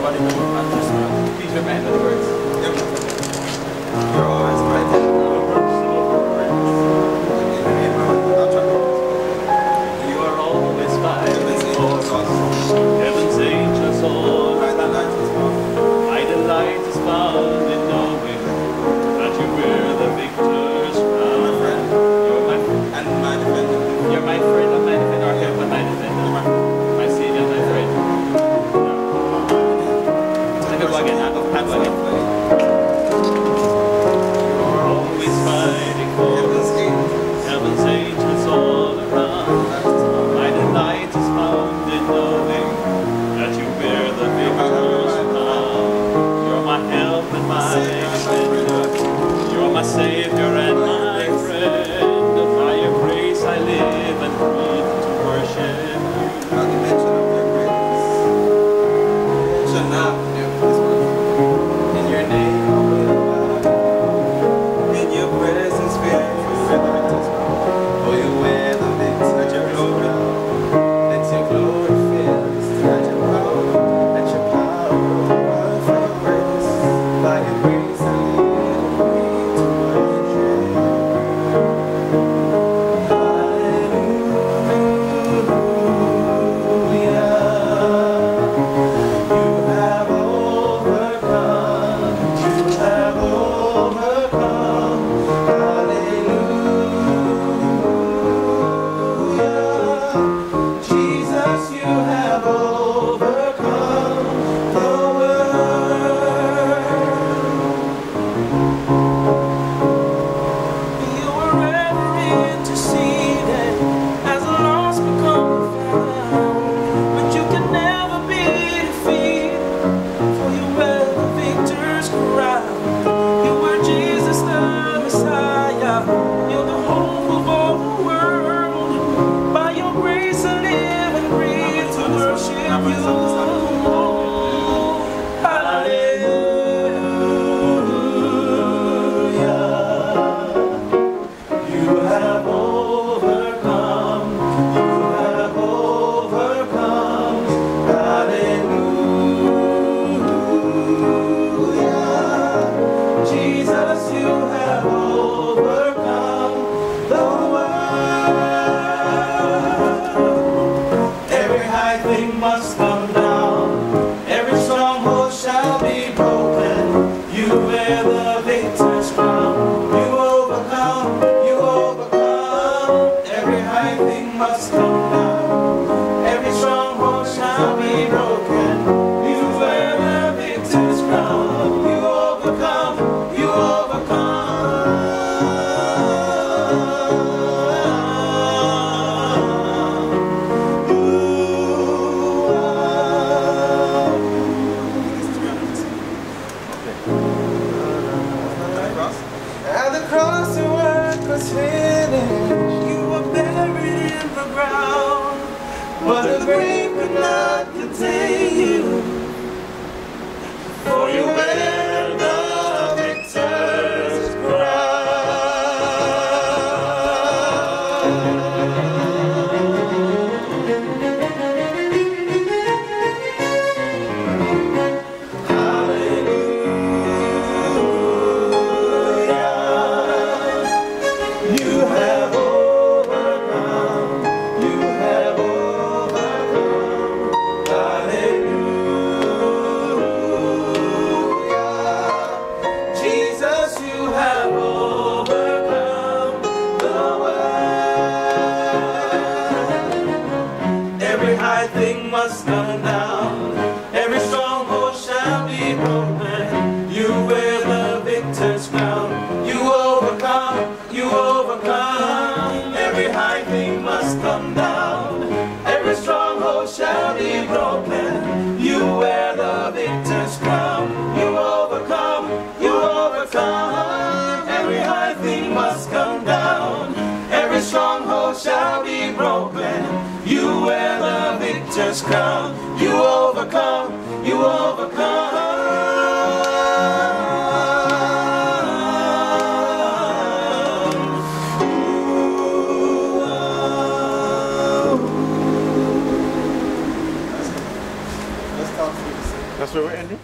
everybody to understand. Please remember the words. You're always my You are always fighting for us. Heaven's angels all around. My delight is found in knowing that you wear the victor's crown. You're my friend and my defender. You're my friend and my defender. Our help and my defender. My savior and my friend. Let me go again. I'll go again. You're always fighting for us. Heaven's angels all around. My delight is found in knowing that you bear the victor's crown. You're my help and my defender. You're my savior and my friend. By your grace I live and breathe to worship you. How the mention of your grace shall not forgive this one. In your name I will bow. In your presence fear you wear the victor's crown. For you wear the victor's glory. Let your glory fill this treasure power. Let your power rise for your grace. By your grace I live and breathe to worship you. Crown, you overcome, you overcome. That's what we're saying. That's where we're ending?